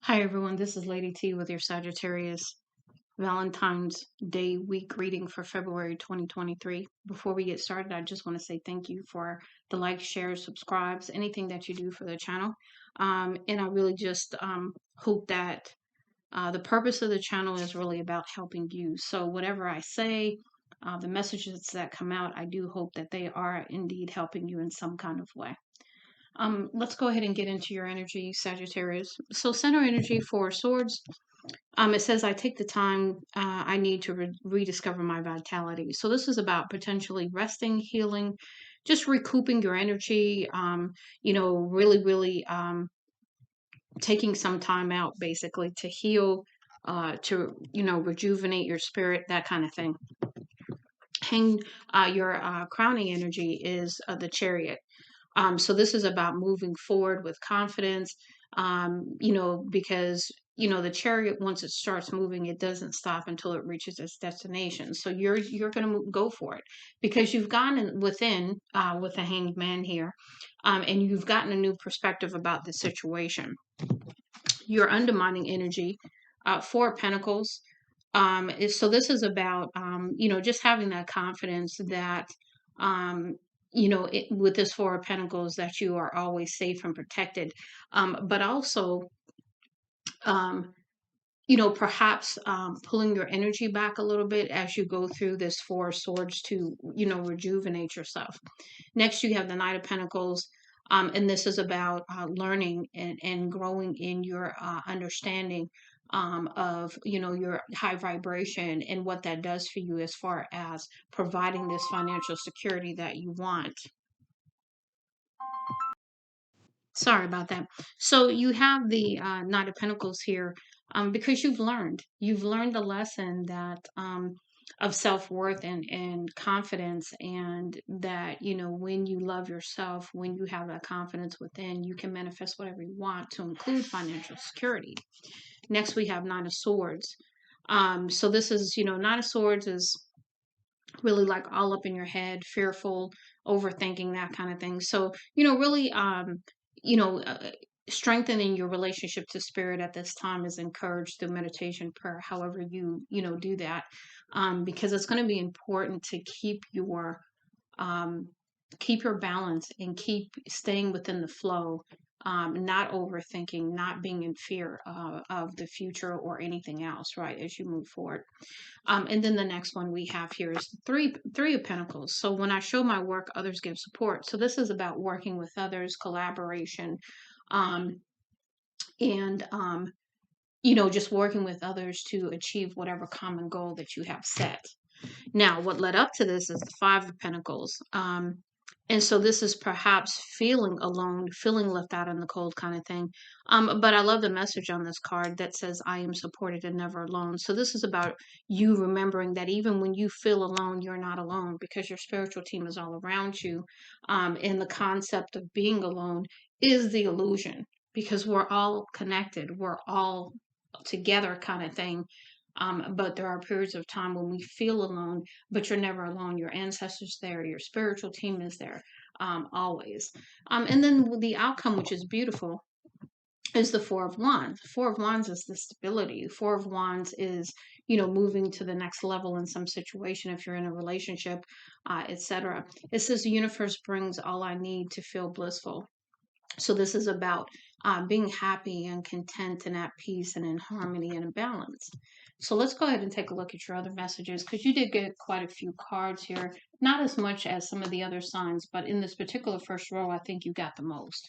Hi, everyone. This is Lady T with your Sagittarius Valentine's Day week reading for February 2023. Before we get started, I just want to say thank you for the likes, shares, subscribes, anything that you do for the channel. And I really just hope that the purpose of the channel is really about helping you. So, whatever I say, the messages that come out, I do hope that they are indeed helping you in some kind of way. Let's go ahead and get into your energy, Sagittarius. So, center energy for swords. It says, I take the time I need to rediscover my vitality. So, this is about potentially resting, healing, just recouping your energy, really taking some time out basically to heal, rejuvenate your spirit, that kind of thing. Your crowning energy is the chariot. So this is about moving forward with confidence, because the chariot, once it starts moving, it doesn't stop until it reaches its destination. So you're going to go for it because you've gone within with the Hanged Man here, and you've gotten a new perspective about the situation. Your undermining energy, Four of Pentacles. So this is about just having that confidence that with this Four of Pentacles, that you are always safe and protected, but also um, perhaps pulling your energy back a little bit as you go through this Four of Swords to rejuvenate yourself. Next, you have the Knight of Pentacles. And this is about learning and growing in your understanding of your high vibration and what that does for you as far as providing this financial security that you want. Sorry about that. So you have the Knight of Pentacles here, because you've learned the lesson that of self-worth and confidence, and that when you love yourself, when you have that confidence within, you can manifest whatever you want, to include financial security. Next, we have Nine of Swords. So this is, Nine of Swords is really like all up in your head, fearful, overthinking, that kind of thing. So, really, you know, uh, strengthening your relationship to spirit at this time is encouraged through meditation, prayer, however do that, because it's going to be important to um, keep your balance and keep staying within the flow, not overthinking, not being in fear of the future or anything else, right, as you move forward. And then the next one we have here is three of Pentacles. So when I show my work, others give support. So this is about working with others, collaboration, um, and just working with others to achieve whatever common goal that you have set. Now, what led up to this is the Five of Pentacles. And so this is perhaps feeling alone, feeling left out in the cold, kind of thing. But I love the message on this card that says, I am supported and never alone. So this is about you remembering that even when you feel alone, you're not alone, because your spiritual team is all around you. And the concept of being alone is the illusion, because we're all connected. We're all together, kind of thing. But there are periods of time when we feel alone, but you're never alone. Your ancestors there, your spiritual team is there, always. And then the outcome, which is beautiful, is the Four of Wands. The Four of Wands is the stability. The Four of Wands is, moving to the next level in some situation, if you're in a relationship, etc. It says the universe brings all I need to feel blissful. So this is about being happy and content and at peace and in harmony and in balance. So let's go ahead and take a look at your other messages, because you did get quite a few cards here. Not as much as some of the other signs, but in this particular first row, I think you got the most.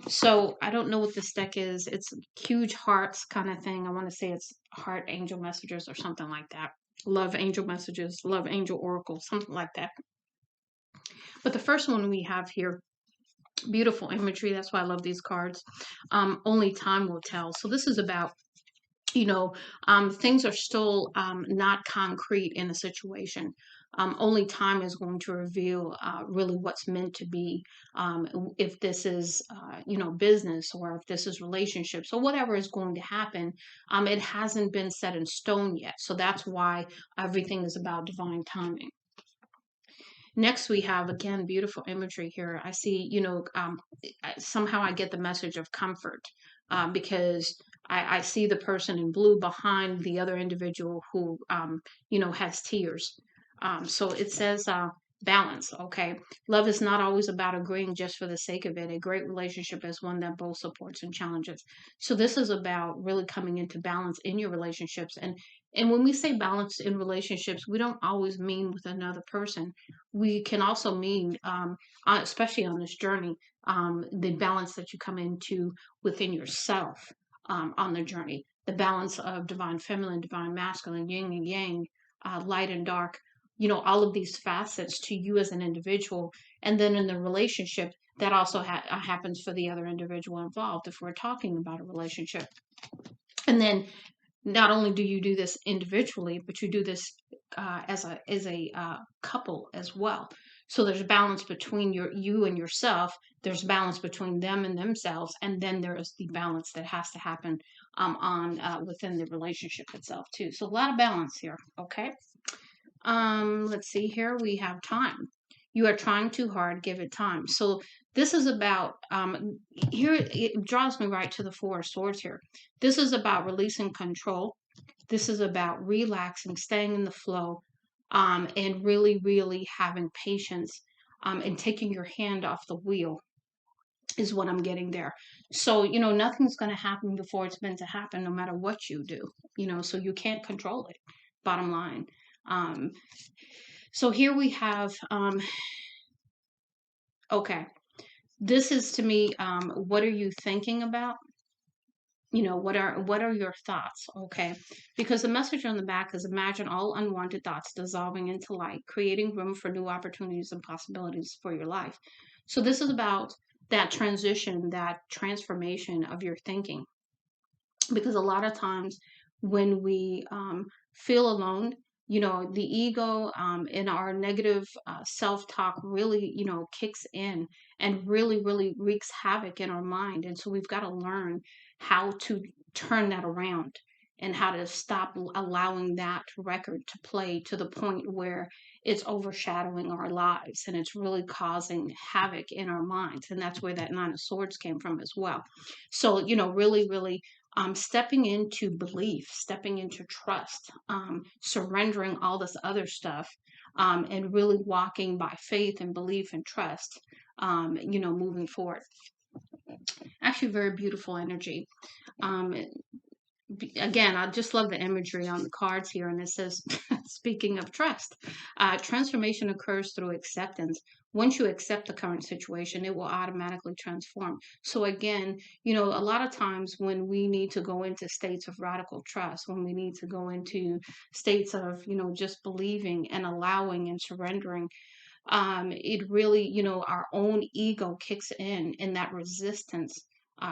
So I don't know what this deck is. It's huge hearts kind of thing. I want to say it's heart angel messages or something like that. Love angel messages, love angel oracle, something like that. But the first one we have here, beautiful imagery. That's why I love these cards. Only time will tell. So this is about, things are still not concrete in a situation. Only time is going to reveal really what's meant to be. If this is, business, or if this is relationships, or whatever is going to happen, it hasn't been set in stone yet. So that's why everything is about divine timing. Next, we have again beautiful imagery here. I see, somehow I get the message of comfort because I see the person in blue behind the other individual who, has tears. So it says balance. Okay, love is not always about agreeing just for the sake of it. A great relationship is one that both supports and challenges. So this is about really coming into balance in your relationships, and when we say balance in relationships, we don't always mean with another person. We can also mean, especially on this journey, the balance that you come into within yourself on the journey, the balance of divine feminine, divine masculine, yin and yang, light and dark, all of these facets to you as an individual. And then in the relationship, that also happens for the other individual involved if we're talking about a relationship. And then not only do you do this individually, but you do this as a couple as well. So there's balance between you and yourself. There's balance between them and themselves, and then there is the balance that has to happen on within the relationship itself too. So a lot of balance here. Okay. Let's see here. We have time. You are trying too hard. Give it time. So this is about here. It draws me right to the Four of Swords here. This is about releasing control. This is about relaxing, staying in the flow, and really, really having patience, and taking your hand off the wheel is what I'm getting there. So, nothing's going to happen before it's meant to happen, no matter what you do, so you can't control it, bottom line. Um, so here we have, okay, this is to me, what are you thinking about? What are your thoughts? Okay, because the message on the back is imagine all unwanted thoughts dissolving into light, creating room for new opportunities and possibilities for your life. So this is about that transition, that transformation of your thinking, because a lot of times when we feel alone, the ego and our negative self-talk really, kicks in and really, really wreaks havoc in our mind. And so we've got to learn how to turn that around and how to stop allowing that record to play to the point where it's overshadowing our lives and it's really causing havoc in our minds. And that's where that Nine of Swords came from as well. So, really, really stepping into belief, stepping into trust, surrendering all this other stuff, and really walking by faith and belief and trust, moving forward. Actually, very beautiful energy. Um, Again, I just love the imagery on the cards here. And it says, speaking of trust, transformation occurs through acceptance. Once you accept the current situation, it will automatically transform. So again, a lot of times when we need to go into states of radical trust, when we need to go into states of, just believing and allowing and surrendering, it really, our own ego kicks in and that resistance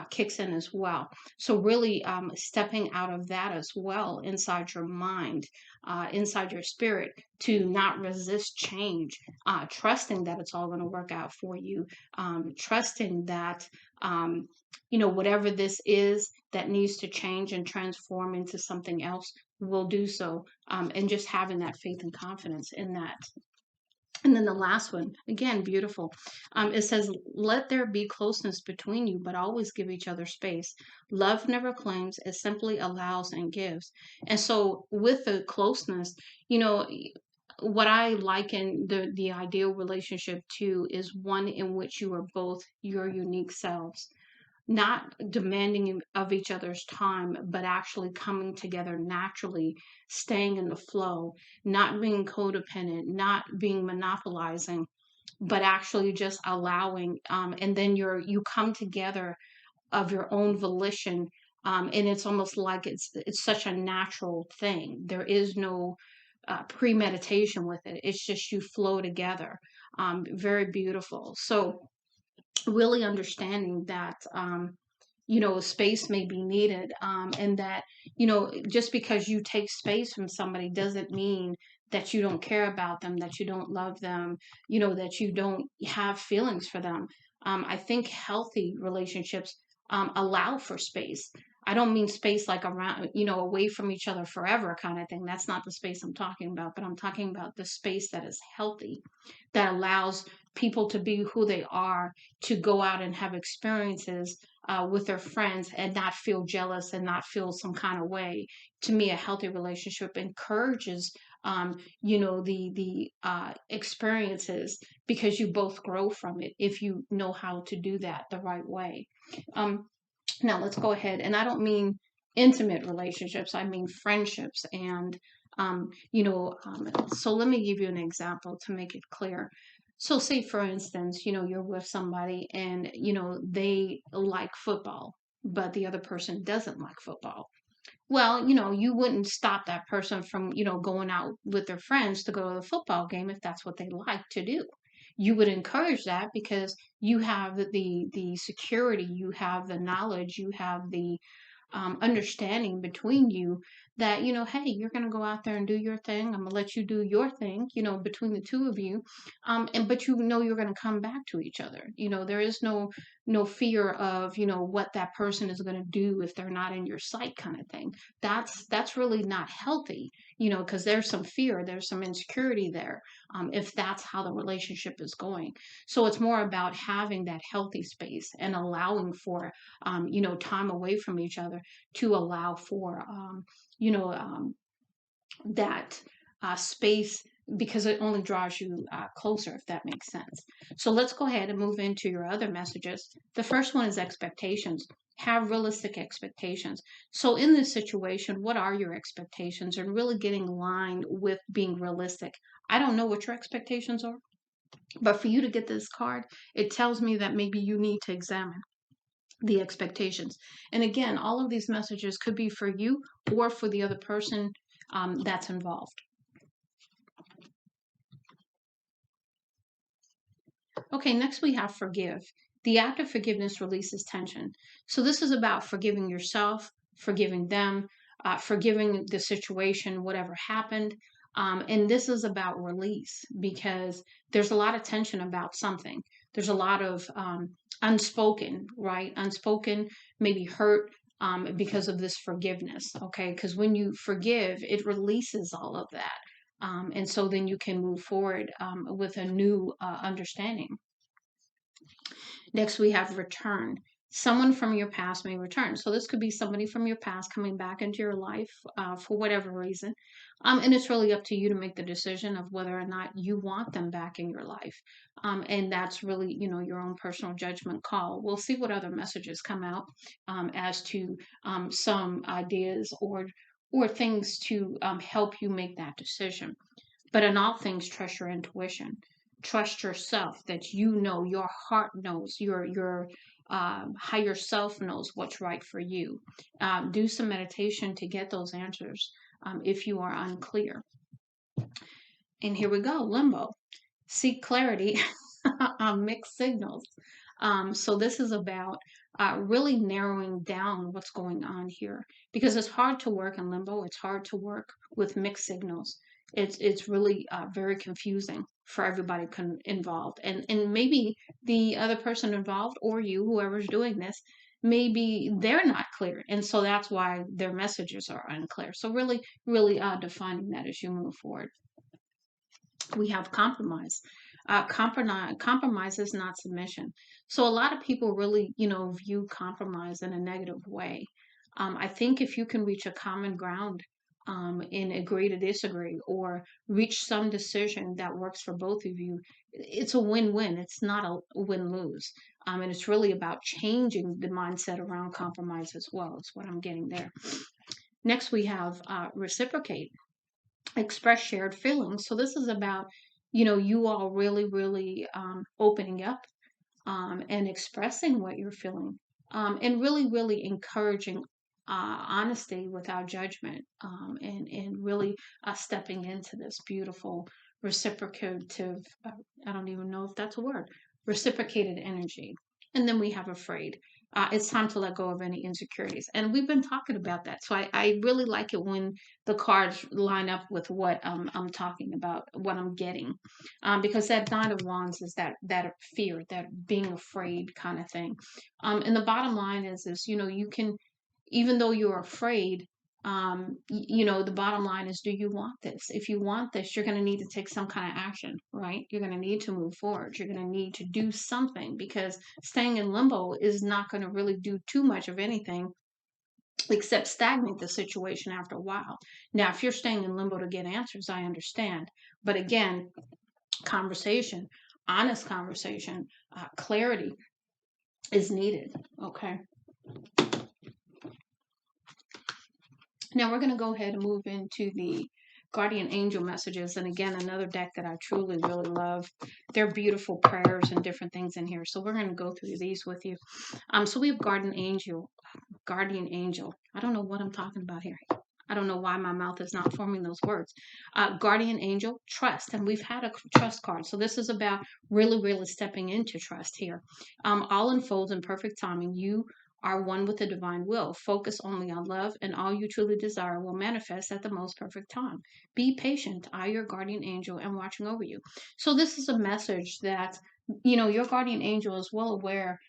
kicks in as well. So really stepping out of that as well inside your mind, inside your spirit, to not resist change, trusting that it's all going to work out for you, trusting that, whatever this is that needs to change and transform into something else will do so, and just having that faith and confidence in that. And then the last one, again, beautiful. It says, let there be closeness between you, but always give each other space. Love never claims, it simply allows and gives. And so, with the closeness, what I liken the ideal relationship to is one in which you are both your unique selves, not demanding of each other's time, but actually coming together naturally, staying in the flow, not being codependent, not being monopolizing, but actually just allowing. And then you come together of your own volition. And it's almost like it's such a natural thing. There is no premeditation with it. It's just you flow together. Very beautiful. So really understanding that space may be needed, and that just because you take space from somebody doesn't mean that you don't care about them, that you don't love them, that you don't have feelings for them. I think healthy relationships allow for space, I don't mean space like around, away from each other forever kind of thing. That's not the space I'm talking about, but I'm talking about the space that is healthy, that allows people to be who they are, to go out and have experiences with their friends and not feel jealous and not feel some kind of way. To me, a healthy relationship encourages, the experiences, because you both grow from it if you know how to do that the right way. Um, Now let's go ahead, and I don't mean intimate relationships, I mean friendships. And, so let me give you an example to make it clear. So, say for instance, you're with somebody and, they like football, but the other person doesn't like football. Well, you wouldn't stop that person from, going out with their friends to go to the football game if that's what they like to do. You would encourage that because you have the security, you have the knowledge, you have the understanding between you that, hey, you're going to go out there and do your thing. I'm going to let you do your thing, between the two of you. And but you're going to come back to each other. There is no fear of, what that person is going to do if they're not in your sight kind of thing. That's really not healthy, because there's some fear, there's some insecurity there, if that's how the relationship is going. So it's more about having that healthy space and allowing for, time away from each other, to allow for, you know, um, that space, because it only draws you closer, if that makes sense. So let's go ahead and move into your other messages. The first one is expectations. Have realistic expectations. So, in this situation, what are your expectations? And really getting aligned with being realistic. I don't know what your expectations are, but for you to get this card, it tells me that maybe you need to examine the expectations. And again, all of these messages could be for you or for the other person that's involved. Okay, next we have forgive. The act of forgiveness releases tension. So this is about forgiving yourself, forgiving them, forgiving the situation, whatever happened. And this is about release, because there's a lot of tension about something. There's a lot of unspoken, right? Unspoken, maybe hurt, because of this forgiveness. Okay, because when you forgive, it releases all of that. And so then you can move forward with a new understanding. Next, we have return. Someone from your past may return. So this could be somebody from your past coming back into your life for whatever reason. And it's really up to you to make the decision of whether or not you want them back in your life. And that's really, your own personal judgment call. We'll see what other messages come out as to some ideas or things to help you make that decision. But in all things, trust your intuition. Trust yourself, that your heart knows, your higher self knows what's right for you. Do some meditation to get those answers if you are unclear. And here we go, limbo. Seek clarity on mixed signals. So this is about really narrowing down what's going on here, because it's hard to work in limbo. It's hard to work with mixed signals. It's really very confusing for everybody involved, and maybe the other person involved or you, whoever's doing this, maybe they're not clear, and so that's why their messages are unclear. So really, really defining that as you move forward. We have compromise. Compromise is not submission. So a lot of people really, view compromise in a negative way. I think if you can reach a common ground and agree to disagree, or reach some decision that works for both of you, it's a win-win. It's not a win-lose. And it's really about changing the mindset around compromise as well. Is what I'm getting there. Next, we have reciprocate. Express shared feelings. So this is about, you all really, really opening up and expressing what you're feeling, and really, really encouraging honesty without judgment, and really stepping into this beautiful reciprocative, I don't even know if that's a word, reciprocated energy. And then we have afraid. It's time to let go of any insecurities. And we've been talking about that. So I really like it when the cards line up with what I'm talking about, what I'm getting. Because that Nine of Wands is that fear, that being afraid kind of thing. And the bottom line is, you can even though you're afraid, you know, the bottom line is, do you want this? If you want this, you're going to need to take some kind of action, right? You're going to need to move forward. You're going to need to do something, because staying in limbo is not going to really do too much of anything except stagnate the situation after a while. Now, if you're staying in limbo to get answers, I understand. But again, conversation, honest conversation, clarity is needed. Okay. Now we're going to go ahead and move into the guardian angel messages. And again, another deck that I truly really love. They're beautiful prayers and different things in here. So we're going to go through these with you. So we have guardian angel. Guardian angel. I don't know what I'm talking about here. I don't know why my mouth is not forming those words. Guardian angel, trust. And we've had a trust card. So this is about really, really stepping into trust here. All unfolds in perfect timing. You are one with the divine will. Focus only on love, and all you truly desire will manifest at the most perfect time. Be patient. I, your guardian angel, am watching over you. So this is a message that, you know, your guardian angel is well aware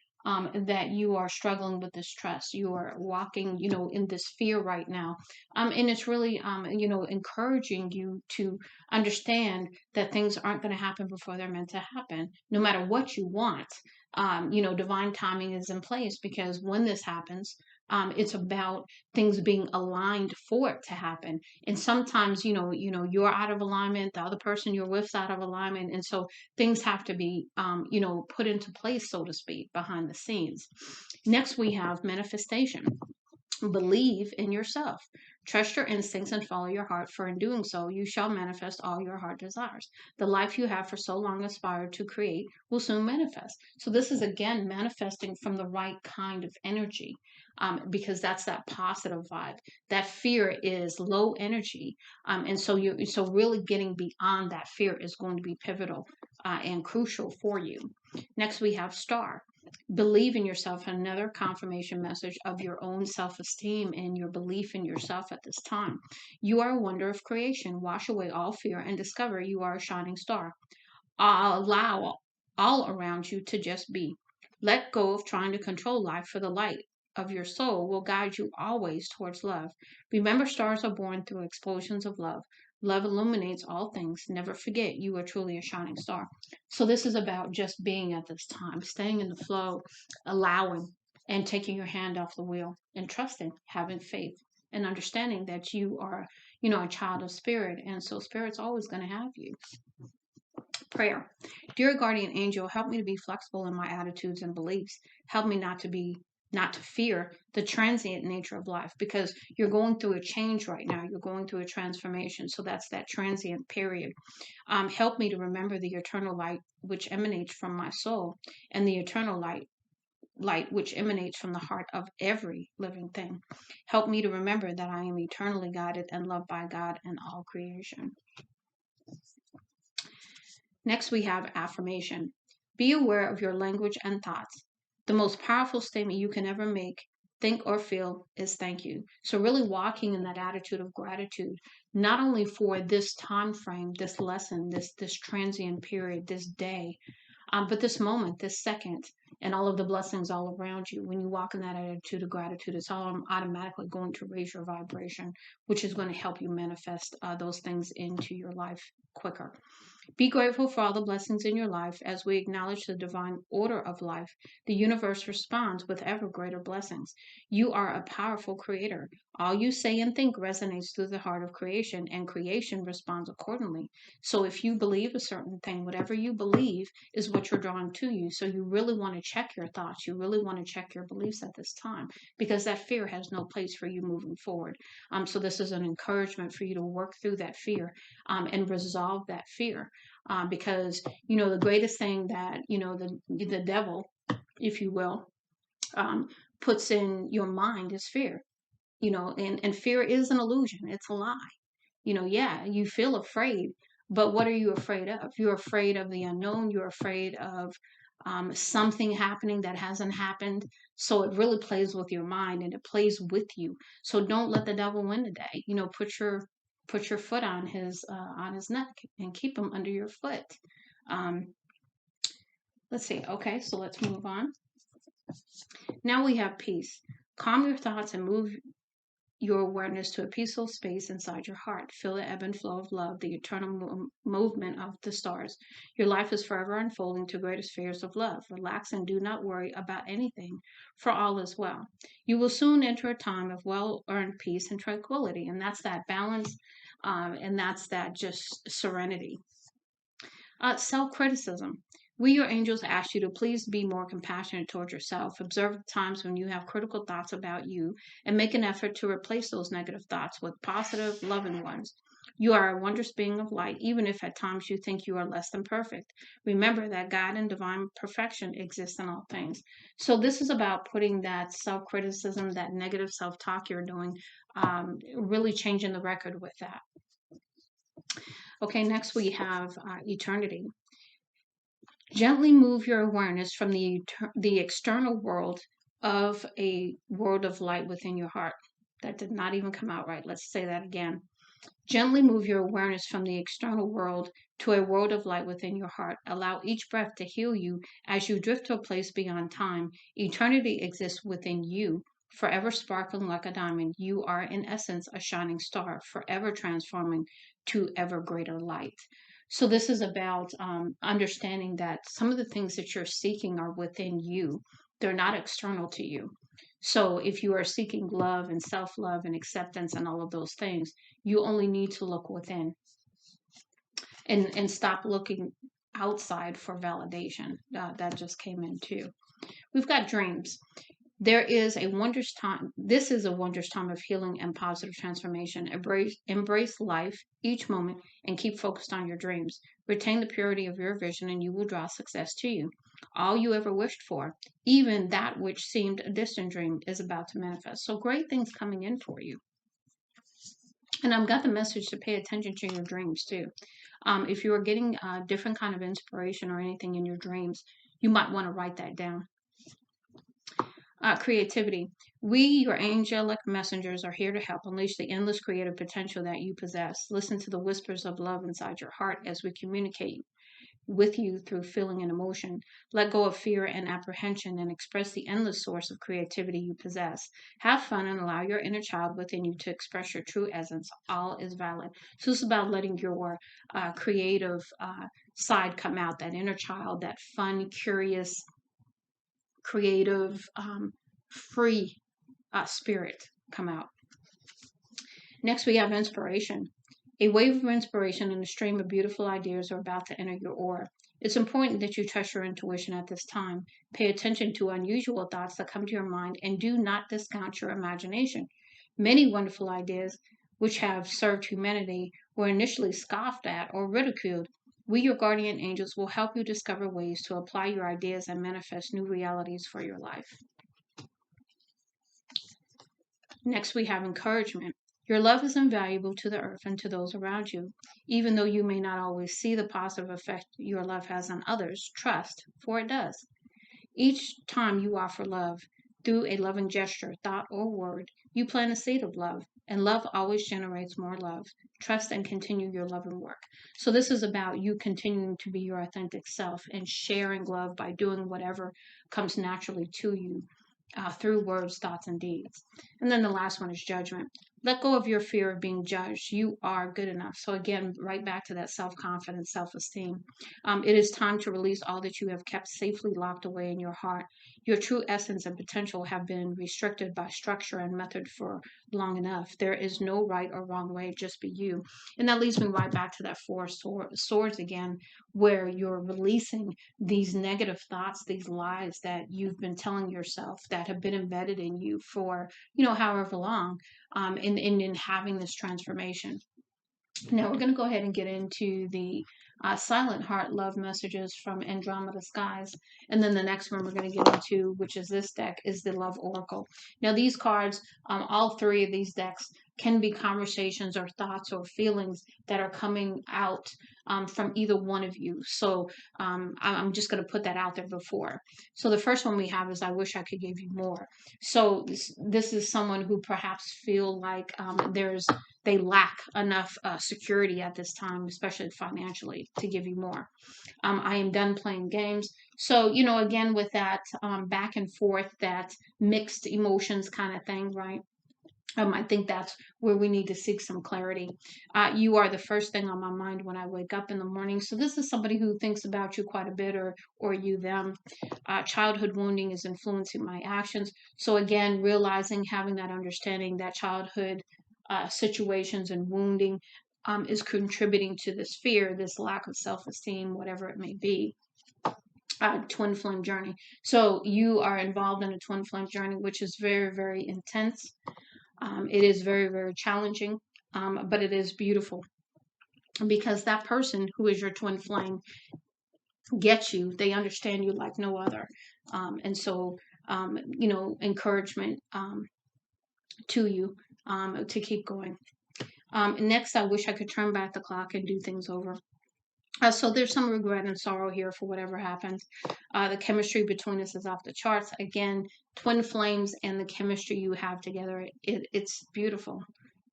that you are struggling with this trust. You are walking, you know, in this fear right now. And it's really, you know, encouraging you to understand that things aren't going to happen before they're meant to happen, no matter what you want. You know, divine timing is in place, because when this happens, it's about things being aligned for it to happen. And sometimes, you're out of alignment, the other person you're with's out of alignment, and so things have to be, put into place, so to speak, behind the scenes. Next, we have manifestation. Believe in yourself. Trust your instincts and follow your heart, for in doing so, you shall manifest all your heart desires. The life you have for so long aspired to create will soon manifest. So, this is again manifesting from the right kind of energy, because that's that positive vibe. That fear is low energy. And so, really getting beyond that fear is going to be pivotal and crucial for you. Next, we have star. Believe in yourself, another confirmation message of your own self-esteem and your belief in yourself at this time. You are a wonder of creation. Wash away all fear and discover you are a shining star. Allow all around you to just be. Let go of trying to control life, for the light of your soul will guide you always towards love. Remember, stars are born through explosions of love. Love illuminates all things. Never forget you are truly a shining star. So, this is about just being at this time, staying in the flow, allowing, and taking your hand off the wheel, and trusting, having faith, and understanding that you are, a child of spirit. And so, spirit's always going to have you. Prayer. Dear guardian angel, help me to be flexible in my attitudes and beliefs. Help me not to fear the transient nature of life, because you're going through a change right now. You're going through a transformation. So that's that transient period. Help me to remember the eternal light which emanates from my soul, and the eternal light which emanates from the heart of every living thing. Help me to remember that I am eternally guided and loved by God and all creation. Next, we have affirmation. Be aware of your language and thoughts. The most powerful statement you can ever make, think, or feel is thank you. So really walking in that attitude of gratitude, not only for this time frame, this lesson, this transient period, this day, but this moment, this second, and all of the blessings all around you. When you walk in that attitude of gratitude, it's all automatically going to raise your vibration, which is going to help you manifest those things into your life quicker. Be grateful for all the blessings in your life. As we acknowledge the divine order of life, the universe responds with ever greater blessings. You are a powerful creator. All you say and think resonates through the heart of creation, and creation responds accordingly. So if you believe a certain thing, whatever you believe is what you're drawing to you. So you really want to check your thoughts. You really want to check your beliefs at this time, because that fear has no place for you moving forward. So this is an encouragement for you to work through that fear and resolve that fear. Because the greatest thing that the devil, if you will, puts in your mind is fear. And fear is an illusion. It's a lie. Yeah, you feel afraid, but what are you afraid of? You're afraid of the unknown. You're afraid of something happening that hasn't happened. So it really plays with your mind, and it plays with you. So don't let the devil win today. Put your foot on his neck and keep him under your foot. Let's see. Okay, so let's move on. Now we have peace. Calm your thoughts and move your awareness to a peaceful space inside your heart. Feel the ebb and flow of love, the eternal movement of the stars. Your life is forever unfolding to greater spheres of love. Relax and do not worry about anything, for all is well. You will soon enter a time of well earned peace and tranquility, and that's that balance, and that's that just serenity. Self criticism. We, your angels, ask you to please be more compassionate towards yourself. Observe the times when you have critical thoughts about you and make an effort to replace those negative thoughts with positive, loving ones. You are a wondrous being of light, even if at times you think you are less than perfect. Remember that God and divine perfection exists in all things. So, this is about putting that self criticism, that negative self talk you're doing, really changing the record with that. Okay, next we have eternity. Gently move your awareness from the external world of a world of light within your heart. That did not even come out right. Let's say that again. Gently move your awareness from the external world to a world of light within your heart. Allow each breath to heal you as you drift to a place beyond time. Eternity exists within you, forever sparkling like a diamond. You are, in essence, a shining star, forever transforming to ever greater light. So, this is about understanding that some of the things that you're seeking are within you, they're not external to you. So, if you are seeking love and self love and acceptance and all of those things, you only need to look within and stop looking outside for validation. That just came in too. We've got dreams. There is a wondrous time. This is a wondrous time of healing and positive transformation. Embrace life each moment and keep focused on your dreams. Retain the purity of your vision and you will draw success to you. All you ever wished for, even that which seemed a distant dream, is about to manifest. So great things coming in for you. And I've got the message to pay attention to your dreams too. If you are getting a different kind of inspiration or anything in your dreams, you might want to write that down. Creativity. We, your angelic messengers, are here to help unleash the endless creative potential that you possess. Listen to the whispers of love inside your heart as we communicate with you through feeling and emotion. Let go of fear and apprehension and express the endless source of creativity you possess. Have fun and allow your inner child within you to express your true essence. All is valid. So it's about letting your creative side come out, that inner child, that fun, curious, creative, free spirit come out. Next, we have inspiration. A wave of inspiration and a stream of beautiful ideas are about to enter your aura. It's important that you trust your intuition at this time. Pay attention to unusual thoughts that come to your mind and do not discount your imagination. Many wonderful ideas, which have served humanity, were initially scoffed at or ridiculed. We, your guardian angels, will help you discover ways to apply your ideas and manifest new realities for your life. Next, we have encouragement. Your love is invaluable to the earth and to those around you. Even though you may not always see the positive effect your love has on others, trust, for it does. Each time you offer love through a loving gesture, thought, or word, you plant a seed of love, and love always generates more love. Trust and continue your loving work. So, this is about you continuing to be your authentic self and sharing love by doing whatever comes naturally to you through words, thoughts, and deeds. And then the last one is judgment. Let go of your fear of being judged. You are good enough. So, again, right back to that self confidence, self esteem. It is time to release all that you have kept safely locked away in your heart. Your true essence and potential have been restricted by structure and method for long enough. There is no right or wrong way, just be you. And that leads me right back to that four swords again, where you're releasing these negative thoughts, these lies that you've been telling yourself that have been embedded in you for, however long, in having this transformation. Now we're going to go ahead and get into the silent heart love messages from Andromeda Skies. And then the next one we're going to get into, which is this deck, is the Love Oracle. Now these cards, all three of these decks can be conversations or thoughts or feelings that are coming out from either one of you. So I'm just going to put that out there before. So the first one we have is, I wish I could give you more. So this is someone who perhaps feel like they lack enough security at this time, especially financially, to give you more. I am done playing games. So, again, with that back and forth, that mixed emotions kind of thing, right? I think that's where we need to seek some clarity. You are the first thing on my mind when I wake up in the morning. So this is somebody who thinks about you quite a bit, or you them. Childhood wounding is influencing my actions. So again, realizing, having that understanding that childhood situations and wounding is contributing to this fear, this lack of self-esteem, whatever it may be. Twin flame journey. So you are involved in a twin flame journey, which is very, very intense. It is very, very challenging, but it is beautiful, because that person who is your twin flame gets you. They understand you like no other. And so, encouragement to you to keep going. Next, I wish I could turn back the clock and do things over. So there's some regret and sorrow here for whatever happened. The chemistry between us is off the charts. Again, twin flames and the chemistry you have together, it's beautiful.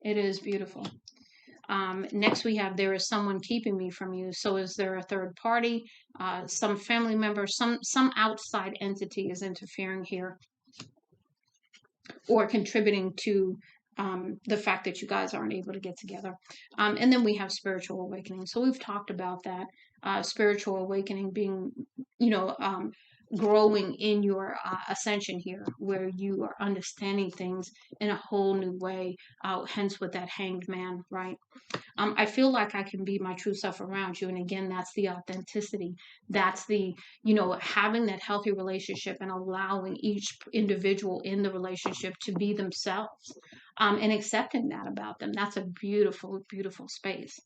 It is beautiful. Next, we have, there is someone keeping me from you. So is there a third party? Some family member, some outside entity is interfering here, or contributing to the fact that you guys aren't able to get together. And then we have spiritual awakening. So we've talked about that. Spiritual awakening being, growing in your ascension here, where you are understanding things in a whole new way, hence with that hanged man, right? I feel like I can be my true self around you. And again, that's the authenticity. That's the, having that healthy relationship and allowing each individual in the relationship to be themselves, and accepting that about them. That's a beautiful, beautiful space.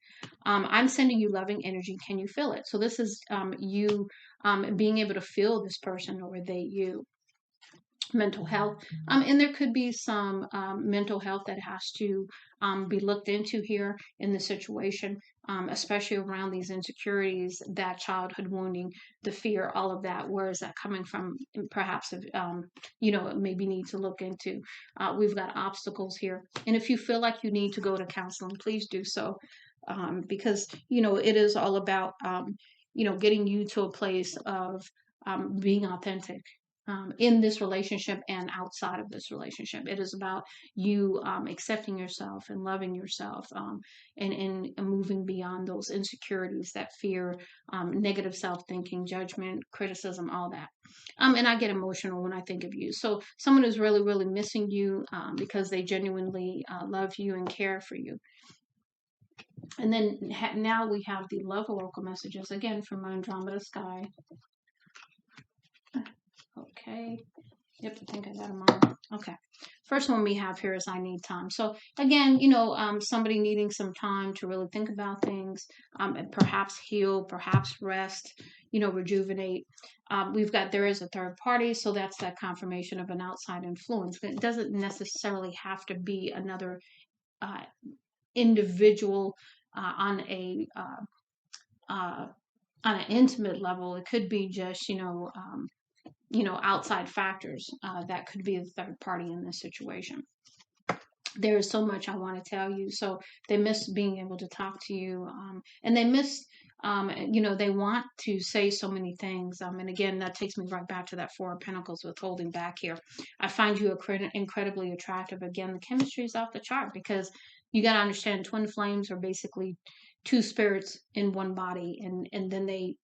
I'm sending you loving energy. Can you feel it? So this is you being able to feel this person, or they you. Mental health, and there could be some mental health that has to be looked into here in the situation, especially around these insecurities, that childhood wounding, the fear, all of that. Where is that coming from? Perhaps maybe need to look into. We've got obstacles here, and if you feel like you need to go to counseling, please do so, because it is all about getting you to a place of being authentic, in this relationship and outside of this relationship. It is about you accepting yourself and loving yourself, and moving beyond those insecurities, that fear, negative self-thinking, judgment, criticism, all that. And I get emotional when I think of you. So someone is really, really missing you, because they genuinely love you and care for you. And then now we have the love oracle messages, again, from Andromeda Sky. Okay. Yep, I think I got them all. Okay. First one we have here is, I need time. So again, somebody needing some time to really think about things, and perhaps heal, perhaps rest, rejuvenate. We've got, there is a third party. So that's that confirmation of an outside influence. It doesn't necessarily have to be another individual on an intimate level. It could be just, outside factors that could be the third party in this situation. There is so much I want to tell you. So they miss being able to talk to you, and they miss, they want to say so many things. And again, that takes me right back to that Four of Pentacles with holding back here. I find you incredibly attractive. Again, the chemistry is off the chart, because you got to understand, twin flames are basically two spirits in one body, and then they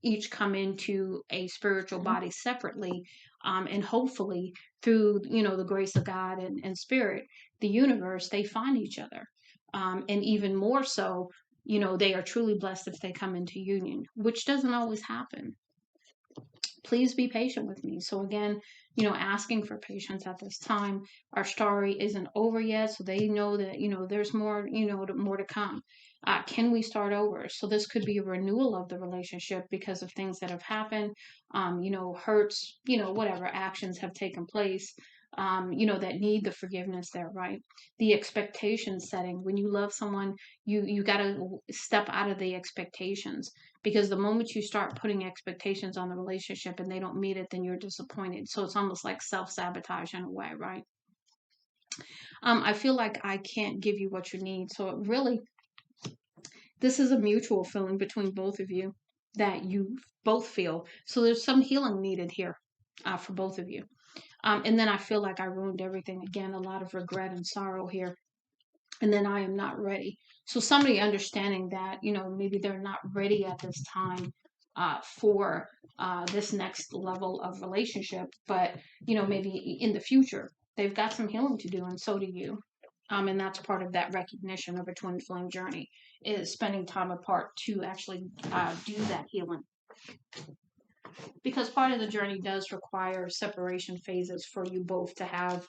each come into a spiritual body separately, and hopefully through the grace of God and spirit, the universe, they find each other, and even more so, they are truly blessed if they come into union, which doesn't always happen. Please be patient with me. So again, asking for patience at this time. Our story isn't over yet, so they know that there's more, more to come. Can we start over? So this could be a renewal of the relationship because of things that have happened, hurts, whatever actions have taken place. that need the forgiveness there, right? The expectation setting. When you love someone, you got to step out of the expectations, because the moment you start putting expectations on the relationship and they don't meet it, then you're disappointed. So it's almost like self-sabotage in a way, right? I feel like I can't give you what you need. So it really, this is a mutual feeling between both of you that you both feel. So there's some healing needed here for both of you. And then I feel like I ruined everything again, a lot of regret and sorrow here. And then I am not ready. So somebody understanding that, maybe they're not ready at this time for this next level of relationship, but, maybe in the future, they've got some healing to do, and so do you. And that's part of that recognition of a twin flame journey, is spending time apart to actually do that healing. Because part of the journey does require separation phases for you both to have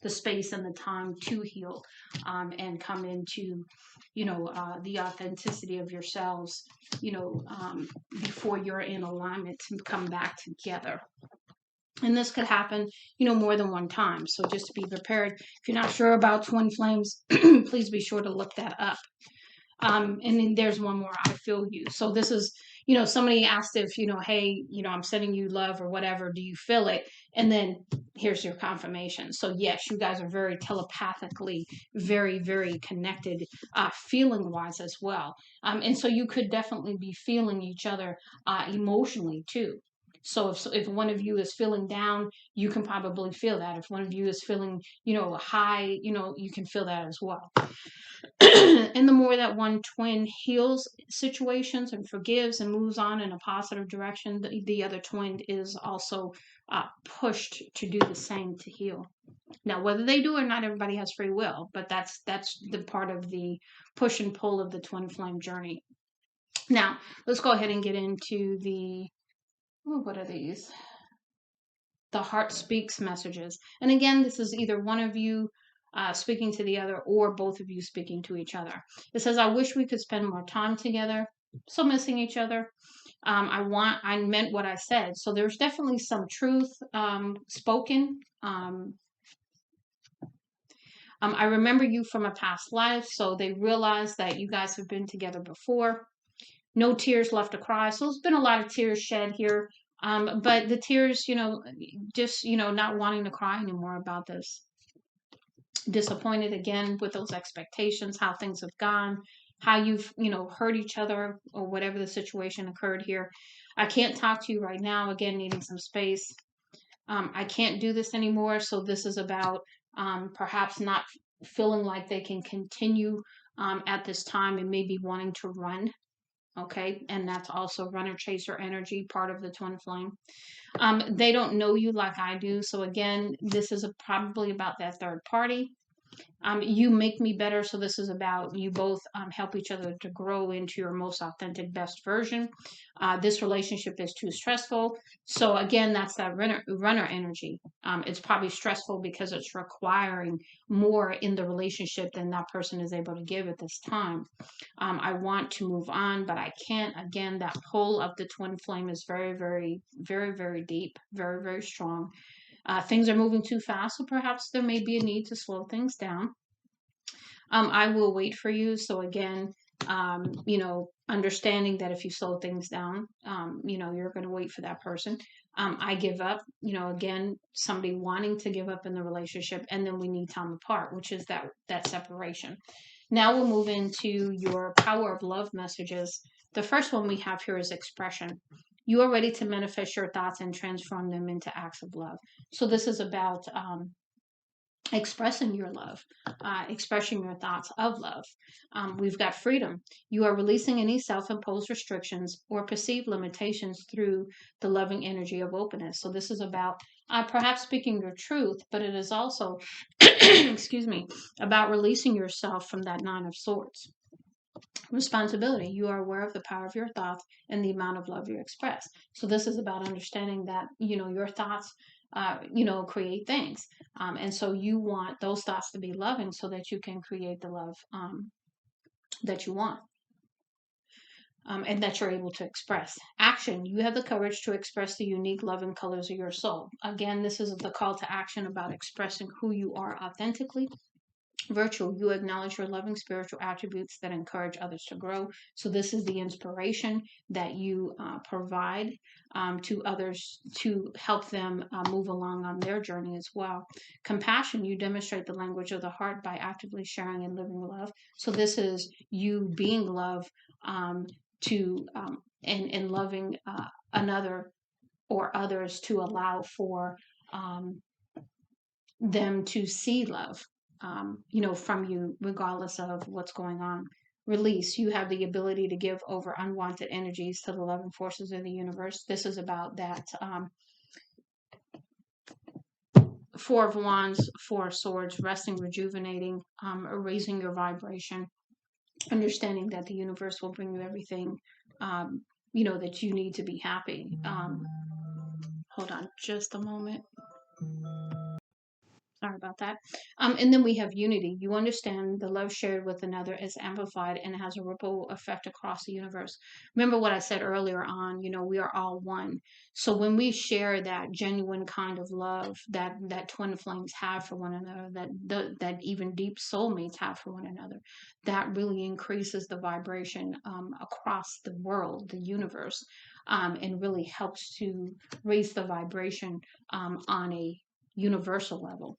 the space and the time to heal, and come into, the authenticity of yourselves, before you're in alignment to come back together. And this could happen, more than one time. So just to be prepared, if you're not sure about twin flames, please be sure to look that up. And then there's one more, I feel you. So this is, somebody asked if, hey, I'm sending you love or whatever. Do you feel it? And then here's your confirmation. So yes, you guys are very telepathically, very, very connected, feeling wise as well. And so you could definitely be feeling each other emotionally too. So if one of you is feeling down, you can probably feel that. If one of you is feeling, high, you can feel that as well. And the more that one twin heals situations and forgives and moves on in a positive direction, the other twin is also pushed to do the same, to heal. Now, whether they do or not, everybody has free will, but that's the part of the push and pull of the twin flame journey. Now, let's go ahead and get into the, what are these? The heart speaks messages. And again, this is either one of you speaking to the other, or both of you speaking to each other. It says, I wish we could spend more time together. So missing each other. I meant what I said. So there's definitely some truth spoken. I remember you from a past life. So they realize that you guys have been together before. No tears left to cry. So there's been a lot of tears shed here. But the tears, just, not wanting to cry anymore about this. Disappointed again with those expectations, how things have gone, how you've, hurt each other, or whatever the situation occurred here. I can't talk to you right now. Again, needing some space. I can't do this anymore. So this is about perhaps not feeling like they can continue at this time, and maybe wanting to run. Okay, and that's also runner chaser energy, part of the twin flame. They don't know you like I do. So again, this is probably about that third party. You make me better. So this is about you both help each other to grow into your most authentic, best version. This relationship is too stressful. So again, that's that runner energy. It's probably stressful because it's requiring more in the relationship than that person is able to give at this time. I want to move on, but I can't. Again, that pull of the twin flame is very, very, very, very deep, very, very strong. Things are moving too fast, so perhaps there may be a need to slow things down. I will wait for you. So again, understanding that if you slow things down, you're going to wait for that person. I give up, again, somebody wanting to give up in the relationship, and then we need time apart, which is that separation. Now we'll move into your power of love messages. The first one we have here is expression. You are ready to manifest your thoughts and transform them into acts of love. So this is about expressing your love, expressing your thoughts of love. We've got freedom. You are releasing any self-imposed restrictions or perceived limitations through the loving energy of openness. So this is about perhaps speaking your truth, but it is also, excuse me, about releasing yourself from that Nine of Swords. Responsibility. You are aware of the power of your thoughts and the amount of love you express. So this is about understanding that, your thoughts, create things. And so you want those thoughts to be loving so that you can create the love that you want. and that you're able to express. Action, you have the courage to express the unique love and colors of your soul. Again, this is the call to action about expressing who you are authentically. Virtual, you acknowledge your loving spiritual attributes that encourage others to grow. So, this is the inspiration that you provide to others to help them move along on their journey as well. Compassion, you demonstrate the language of the heart by actively sharing and living love. So, this is you being love to and loving another or others to allow for um, them to see love, from you, regardless of what's going on. Release, you have the ability to give over unwanted energies to the loving forces of the universe. This is about that Four of Wands, Four of Swords, resting, rejuvenating, raising your vibration, understanding that the universe will bring you everything, that you need to be happy. Hold on just a moment. Sorry about that. And then we have unity. You understand the love shared with another is amplified and has a ripple effect across the universe. Remember what I said earlier on, we are all one. So when we share that genuine kind of love that twin flames have for one another, that even deep soulmates have for one another, that really increases the vibration across the world, the universe, and really helps to raise the vibration on a universal level.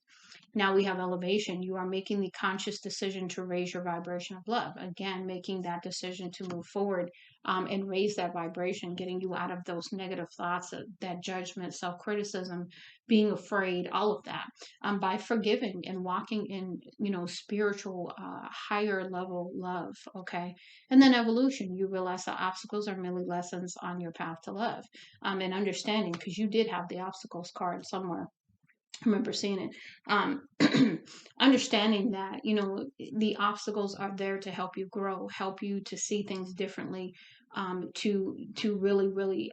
Now we have elevation. You are making the conscious decision to raise your vibration of love. Again, making that decision to move forward and raise that vibration, getting you out of those negative thoughts, that judgment, self criticism, being afraid, all of that, by forgiving and walking in, spiritual, higher level love. Okay. And then evolution. You realize that obstacles are merely lessons on your path to love, and understanding, because you did have the obstacles card somewhere. I remember seeing it. Understanding that, the obstacles are there to help you grow, help you to see things differently, to really, really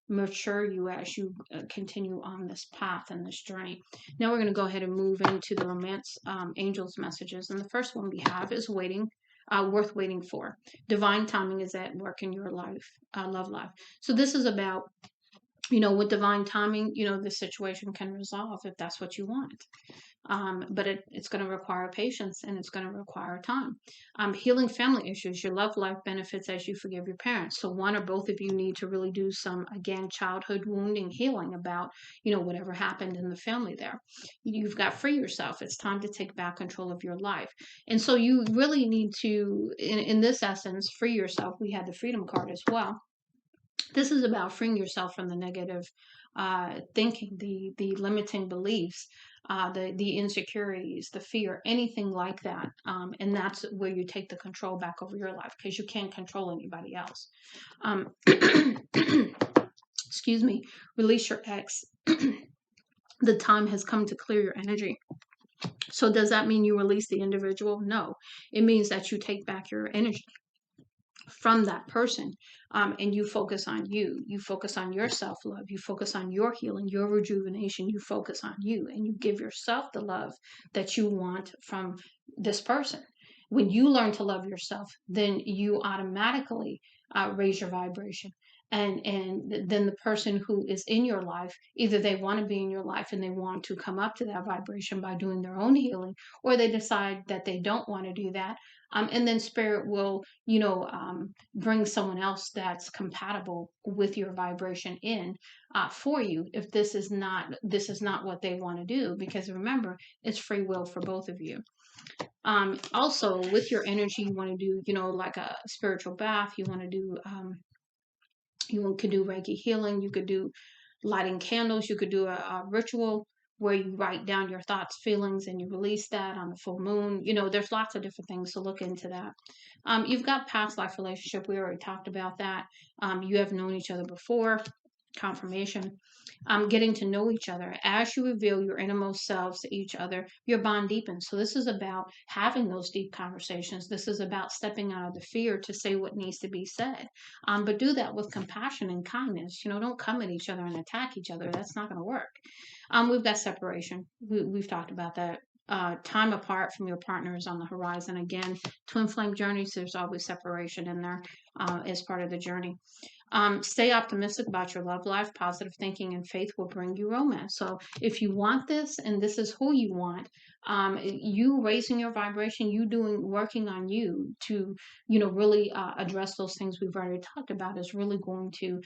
mature you as you continue on this path and this journey. Now we're going to go ahead and move into the romance angels messages. And the first one we have is waiting. Worth waiting for. Divine timing is at work in your life, love life. So this is about, with divine timing, the situation can resolve if that's what you want. But it's going to require patience and it's going to require time. Healing family issues, your love life benefits as you forgive your parents. So one or both of you need to really do some, again, childhood wounding healing about, whatever happened in the family there. You've got free yourself. It's time to take back control of your life. And so you really need to, in this essence, free yourself. We had the freedom card as well. This is about freeing yourself from the negative thinking, the limiting beliefs, the insecurities, the fear, anything like that. And that's where you take the control back over your life, because you can't control anybody else. Excuse me. Release your ex. The time has come to clear your energy. So does that mean you release the individual? No. It means that you take back your energy from that person, and you focus on you focus on your self-love, you focus on your healing, your rejuvenation, you focus on you, and you give yourself the love that you want from this person. When you learn to love yourself, then you automatically raise your vibration, and then the person who is in your life, either they want to be in your life and they want to come up to that vibration by doing their own healing, or they decide that they don't want to do that, and then spirit will, bring someone else that's compatible with your vibration in, for you, if this is not what they want to do, because remember, it's free will for both of you. Also, with your energy, you want to do, like a spiritual bath. You want to do, you could do Reiki healing. You could do lighting candles. You could do a ritual where you write down your thoughts, feelings, and you release that on the full moon. There's lots of different things to look into that. You've got past life relationship. We already talked about that. You have known each other before. Confirmation. Getting to know each other. As you reveal your innermost selves to each other, your bond deepens. So this is about having those deep conversations. This is about stepping out of the fear to say what needs to be said. But do that with compassion and kindness. Don't come at each other and attack each other. That's not going to work. We've got separation. We've talked about that time apart from your partner is on the horizon. Again, twin flame journeys, there's always separation in there as part of the journey. Stay optimistic about your love life. Positive thinking and faith will bring you romance. So if you want this and this is who you want, you raising your vibration, you working on you to, really address those things we've already talked about is really going to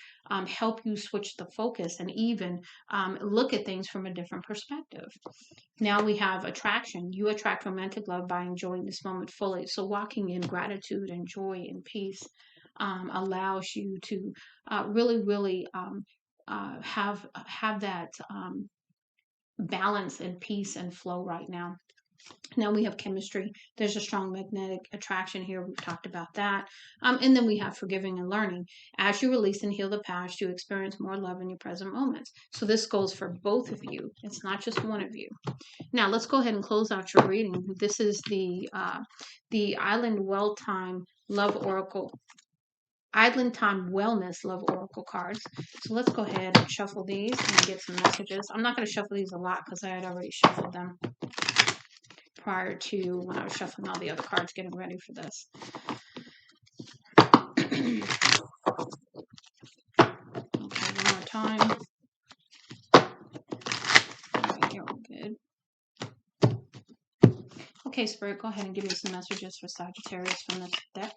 help you switch the focus and even look at things from a different perspective. Now we have attraction. You attract romantic love by enjoying this moment fully. So walking in gratitude and joy and peace allows you to really have that balance and peace and flow right now. Now we have chemistry. There's a strong magnetic attraction here. We've talked about that. And then we have forgiving and learning. As you release and heal the past, you experience more love in your present moments. So this goes for both of you. It's not just one of you. Now let's go ahead and close out your reading. This is the Island Well Time Love Oracle. Island Time Wellness Love Oracle cards. So let's go ahead and shuffle these and get some messages. I'm not going to shuffle these a lot because I had already shuffled them prior to when I was shuffling all the other cards, getting ready for this. Okay, one more time. Alright, you're all good. Okay, Spirit, go ahead and give me some messages for Sagittarius from this deck.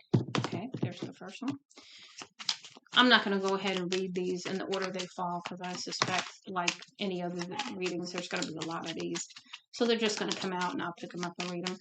Okay, there's the first one. I'm not going to go ahead and read these in the order they fall because I suspect, like any other readings, there's going to be a lot of these. So they're just going to come out and I'll pick them up and read them.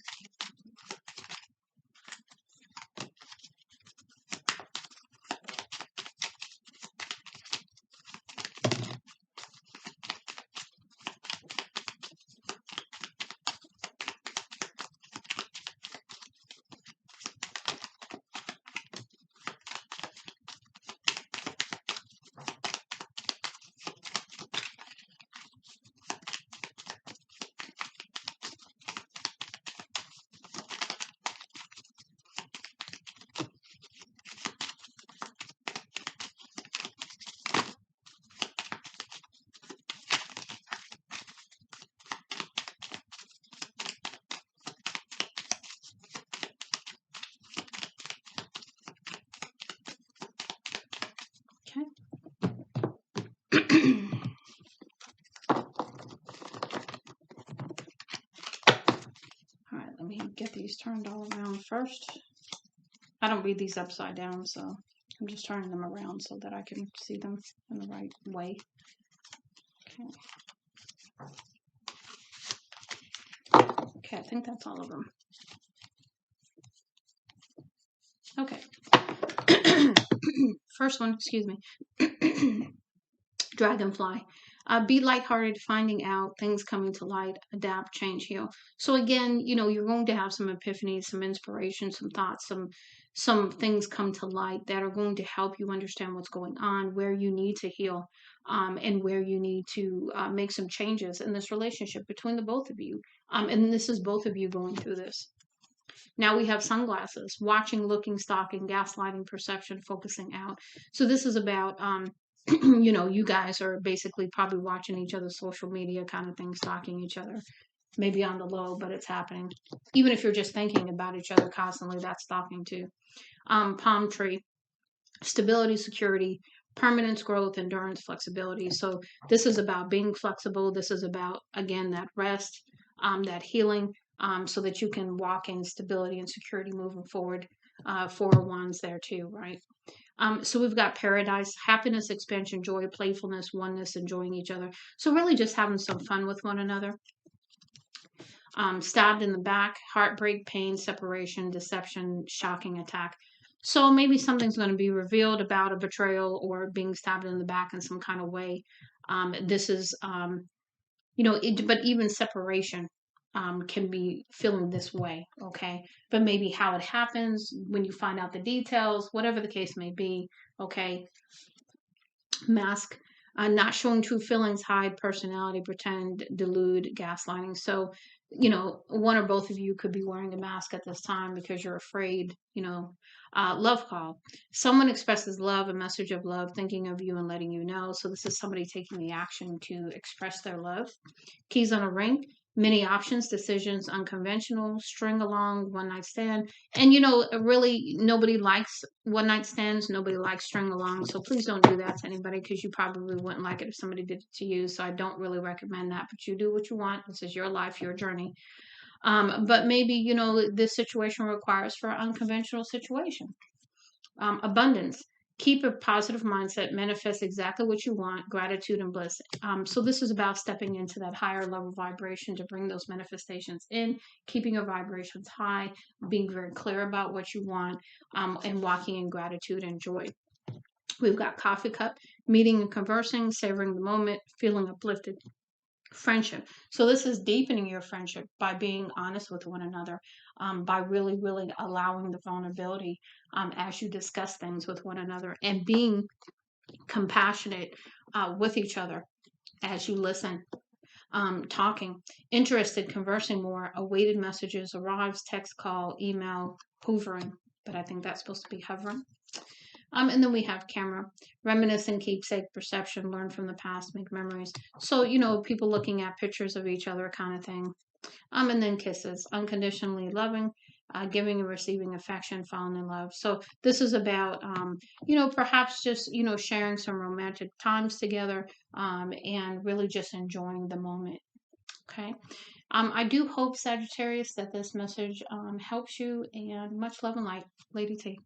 Alright, let me get these turned all around first. I don't read these upside down, so I'm just turning them around so that I can see them in the right way. Okay, I think that's all of them. Okay. First one, excuse me. Dragonfly. Be lighthearted, finding out things coming to light, adapt, change, heal. So again, you're going to have some epiphanies, some inspiration, some thoughts, some things come to light that are going to help you understand what's going on, where you need to heal, and where you need to make some changes in this relationship between the both of you. And this is both of you going through this. Now we have sunglasses, watching, looking, stalking, gaslighting, perception, focusing out. So this is about, you guys are basically probably watching each other's social media kind of thing, stalking each other, maybe on the low, but it's happening. Even if you're just thinking about each other constantly, that's stalking too. Palm tree, stability, security, permanence, growth, endurance, flexibility. So this is about being flexible. This is about, again, that rest, that healing, so that you can walk in stability and security moving forward. Four wands there too, right? So we've got paradise, happiness, expansion, joy, playfulness, oneness, enjoying each other. So really just having some fun with one another. Stabbed in the back, heartbreak, pain, separation, deception, shocking attack. So maybe something's going to be revealed about a betrayal or being stabbed in the back in some kind of way. This is, but even separation can be feeling this way, okay? But maybe how it happens, when you find out the details, whatever the case may be, okay? Mask, not showing true feelings, hide personality, pretend, delude, gaslighting. So, one or both of you could be wearing a mask at this time because you're afraid, love call. Someone expresses love, a message of love, thinking of you and letting you know. So this is somebody taking the action to express their love. Keys on a ring. Many options, decisions, unconventional, string along, one night stand. And really nobody likes one night stands. Nobody likes string along. So please don't do that to anybody, because you probably wouldn't like it if somebody did it to you. So I don't really recommend that, but you do what you want. This is your life, your journey. But maybe, this situation requires for an unconventional situation. Abundance. Keep a positive mindset, manifest exactly what you want, gratitude and bliss. So this is about stepping into that higher level vibration to bring those manifestations in, keeping your vibrations high, being very clear about what you want, and walking in gratitude and joy. We've got coffee cup, meeting and conversing, savoring the moment, feeling uplifted. Friendship. So this is deepening your friendship by being honest with one another, by really, really allowing the vulnerability, as you discuss things with one another, and being compassionate with each other as you listen. Talking, interested, conversing more, awaited messages arrives, text, call, email, hoovering. But I think that's supposed to be hovering. And then we have camera, reminiscent, keepsake, perception, learn from the past, make memories. So, people looking at pictures of each other kind of thing. And then kisses, unconditionally loving, giving and receiving affection, falling in love. So this is about, perhaps just, sharing some romantic times together, and really just enjoying the moment. Okay. I do hope, Sagittarius, that this message helps you, and much love and light, Lady T.